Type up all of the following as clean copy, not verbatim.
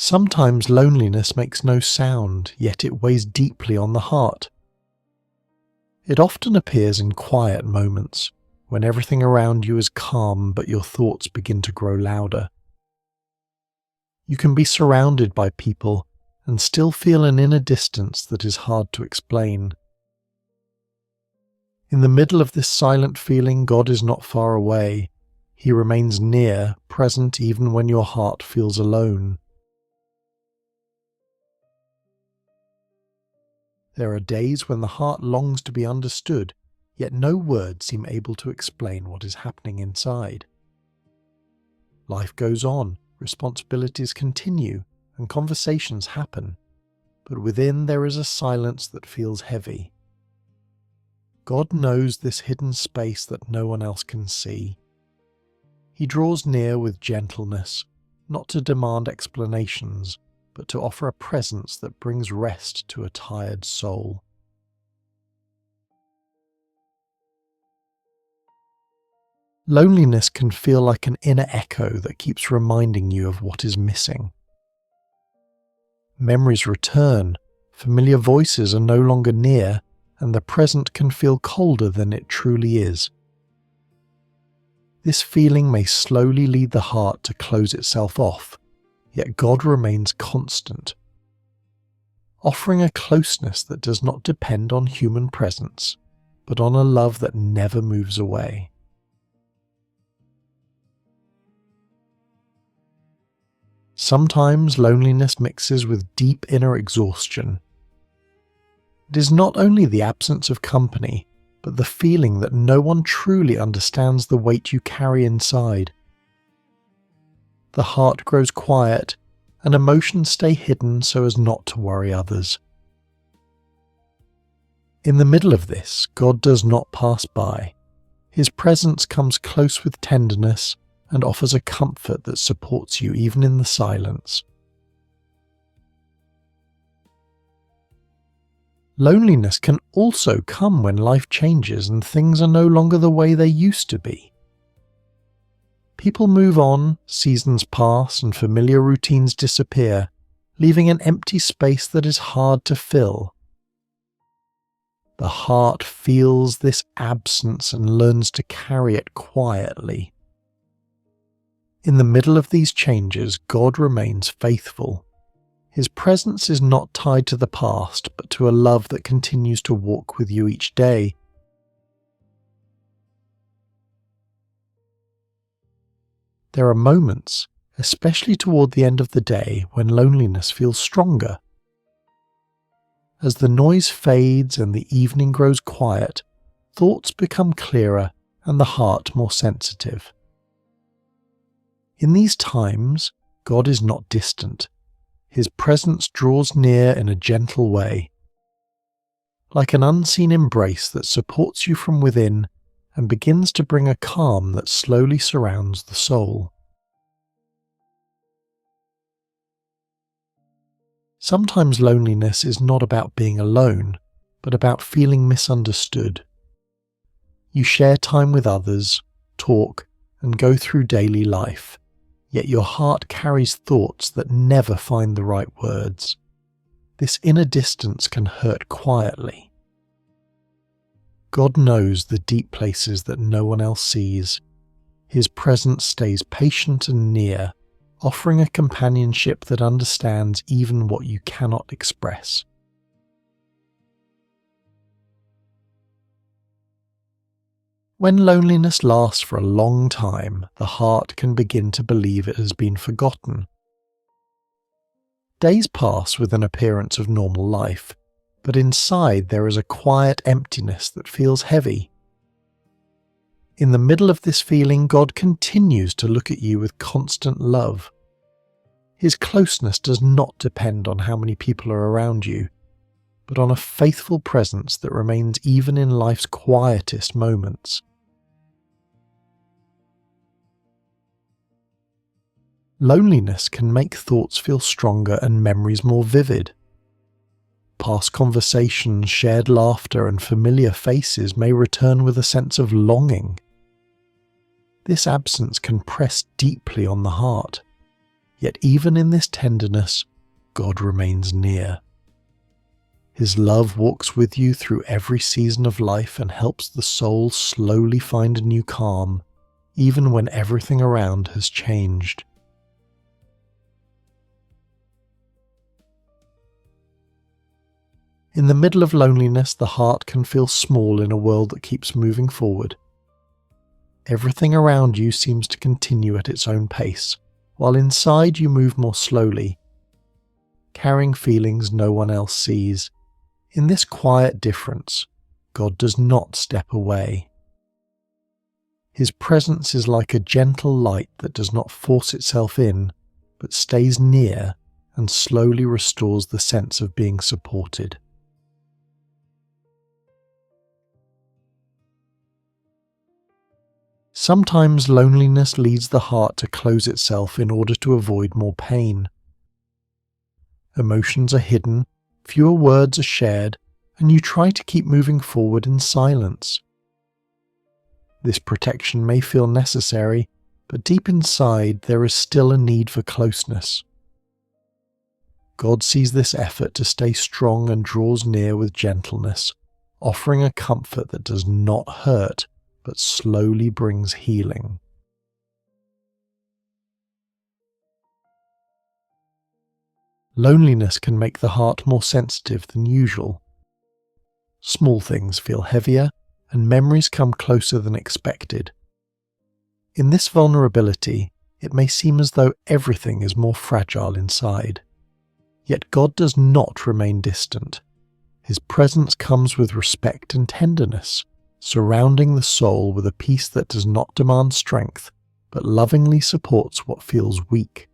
Sometimes loneliness makes no sound, yet it weighs deeply on the heart. It often appears in quiet moments, when everything around you is calm but your thoughts begin to grow louder. You can be surrounded by people and still feel an inner distance that is hard to explain. In the middle of this silent feeling, God is not far away. He remains near, present even when your heart feels alone. There are days when the heart longs to be understood, yet no words seem able to explain what is happening inside. Life goes on, responsibilities continue, and conversations happen, but within there is a silence that feels heavy. God knows this hidden space that no one else can see. He draws near with gentleness, not to demand explanations, but to offer a presence that brings rest to a tired soul. Loneliness can feel like an inner echo that keeps reminding you of what is missing. Memories return, familiar voices are no longer near, and the present can feel colder than it truly is. This feeling may slowly lead the heart to close itself off, yet God remains constant, offering a closeness that does not depend on human presence, but on a love that never moves away. Sometimes loneliness mixes with deep inner exhaustion. It is not only the absence of company, but the feeling that no one truly understands the weight you carry inside. The heart grows quiet, and emotions stay hidden so as not to worry others. In the middle of this, God does not pass by. His presence comes close with tenderness and offers a comfort that supports you even in the silence. Loneliness can also come when life changes and things are no longer the way they used to be. People move on, seasons pass, and familiar routines disappear, leaving an empty space that is hard to fill. The heart feels this absence and learns to carry it quietly. In the middle of these changes, God remains faithful. His presence is not tied to the past, but to a love that continues to walk with you each day. There are moments, especially toward the end of the day, when loneliness feels stronger. As the noise fades and the evening grows quiet, thoughts become clearer and the heart more sensitive. In these times, God is not distant. His presence draws near in a gentle way, like an unseen embrace that supports you from within and begins to bring a calm that slowly surrounds the soul. Sometimes loneliness is not about being alone, but about feeling misunderstood. You share time with others, talk, and go through daily life, yet your heart carries thoughts that never find the right words. This inner distance can hurt quietly. God knows the deep places that no one else sees. His presence stays patient and near, offering a companionship that understands even what you cannot express. When loneliness lasts for a long time, the heart can begin to believe it has been forgotten. Days pass with an appearance of normal life, but inside there is a quiet emptiness that feels heavy. In the middle of this feeling, God continues to look at you with constant love. His closeness does not depend on how many people are around you, but on a faithful presence that remains even in life's quietest moments. Loneliness can make thoughts feel stronger and memories more vivid. Past conversations, shared laughter, and familiar faces may return with a sense of longing. This absence can press deeply on the heart, Yet even in this tenderness, God remains near. His love walks with you through every season of life and helps the soul slowly find a new calm, even when everything around has changed. In the middle of loneliness, the heart can feel small in a world that keeps moving forward. Everything around you seems to continue at its own pace, while inside you move more slowly, carrying feelings no one else sees. In this quiet difference, God does not step away. His presence is like a gentle light that does not force itself in, but stays near and slowly restores the sense of being supported. Sometimes loneliness leads the heart to close itself in order to avoid more pain. Emotions are hidden, fewer words are shared, and you try to keep moving forward in silence. This protection may feel necessary, but deep inside there is still a need for closeness. God sees this effort to stay strong and draws near with gentleness, offering a comfort that does not hurt, but slowly brings healing. Loneliness can make the heart more sensitive than usual. Small things feel heavier, and memories come closer than expected. In this vulnerability, it may seem as though everything is more fragile inside. Yet God does not remain distant. His presence comes with respect and tenderness, surrounding the soul with a peace that does not demand strength, but lovingly supports what feels weak.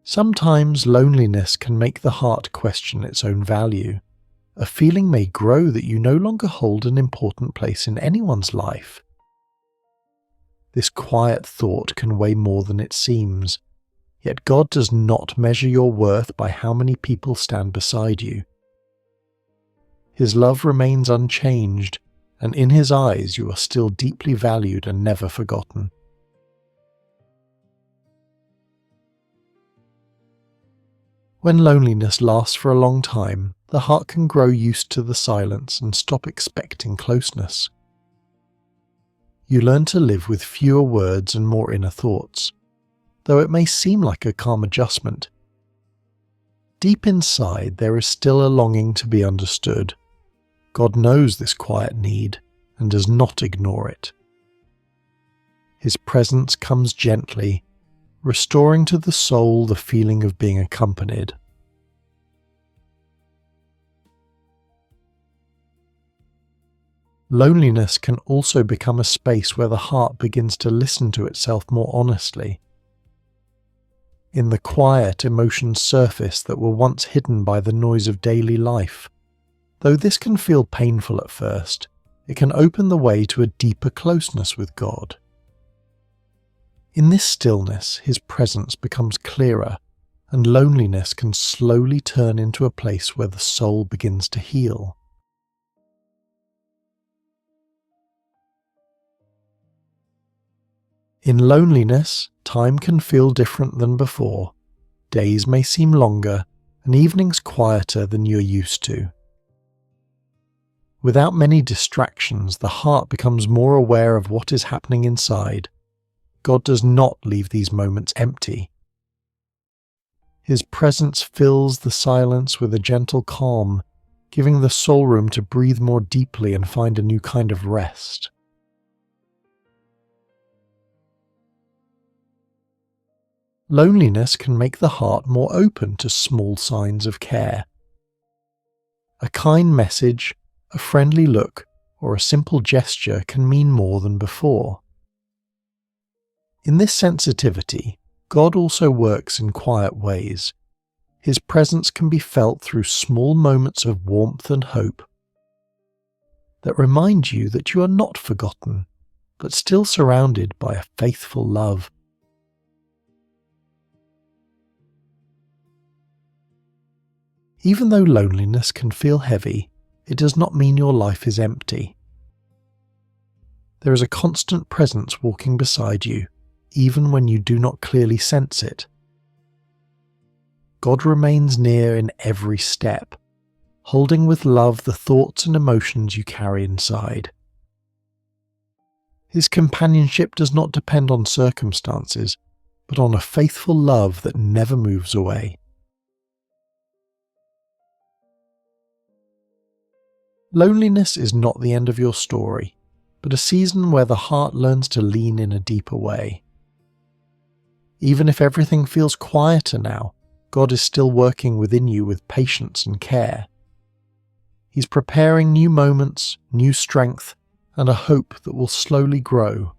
Sometimes loneliness can make the heart question its own value. A feeling may grow that you no longer hold an important place in anyone's life. This quiet thought can weigh more than it seems. Yet God does not measure your worth by how many people stand beside you. His love remains unchanged, and in His eyes you are still deeply valued and never forgotten. When loneliness lasts for a long time, the heart can grow used to the silence and stop expecting closeness. You learn to live with fewer words and more inner thoughts, though it may seem like a calm adjustment. Deep inside there is still a longing to be understood. God knows this quiet need and does not ignore it. His presence comes gently, restoring to the soul the feeling of being accompanied. Loneliness can also become a space where the heart begins to listen to itself more honestly. In the quiet, emotions surface that were once hidden by the noise of daily life. Though this can feel painful at first, it can open the way to a deeper closeness with God. In this stillness, His presence becomes clearer, and loneliness can slowly turn into a place where the soul begins to heal. In loneliness, time can feel different than before. Days may seem longer, and evenings quieter than you're used to. Without many distractions, the heart becomes more aware of what is happening inside. God does not leave these moments empty. His presence fills the silence with a gentle calm, giving the soul room to breathe more deeply and find a new kind of rest. Loneliness can make the heart more open to small signs of care. A kind message, a friendly look, or a simple gesture can mean more than before. In this sensitivity, God also works in quiet ways. His presence can be felt through small moments of warmth and hope that remind you that you are not forgotten, but still surrounded by a faithful love. Even though loneliness can feel heavy, it does not mean your life is empty. There is a constant presence walking beside you, even when you do not clearly sense it. God remains near in every step, holding with love the thoughts and emotions you carry inside. His companionship does not depend on circumstances, but on a faithful love that never moves away. Loneliness is not the end of your story, but a season where the heart learns to lean in a deeper way. Even if everything feels quieter now, God is still working within you with patience and care. He's preparing new moments, new strength, and a hope that will slowly grow.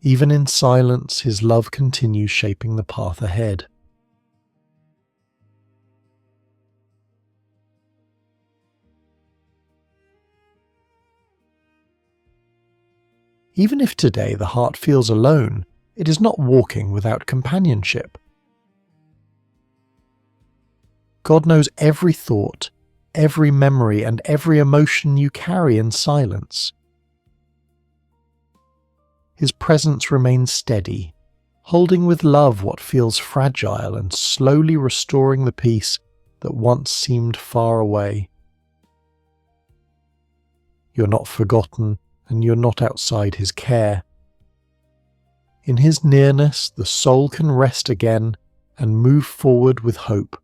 Even in silence, His love continues shaping the path ahead. Even if today the heart feels alone, it is not walking without companionship. God knows every thought, every memory, and every emotion you carry in silence. His presence remains steady, holding with love what feels fragile and slowly restoring the peace that once seemed far away. You're not forgotten, and you're not outside His care. In His nearness, the soul can rest again and move forward with hope,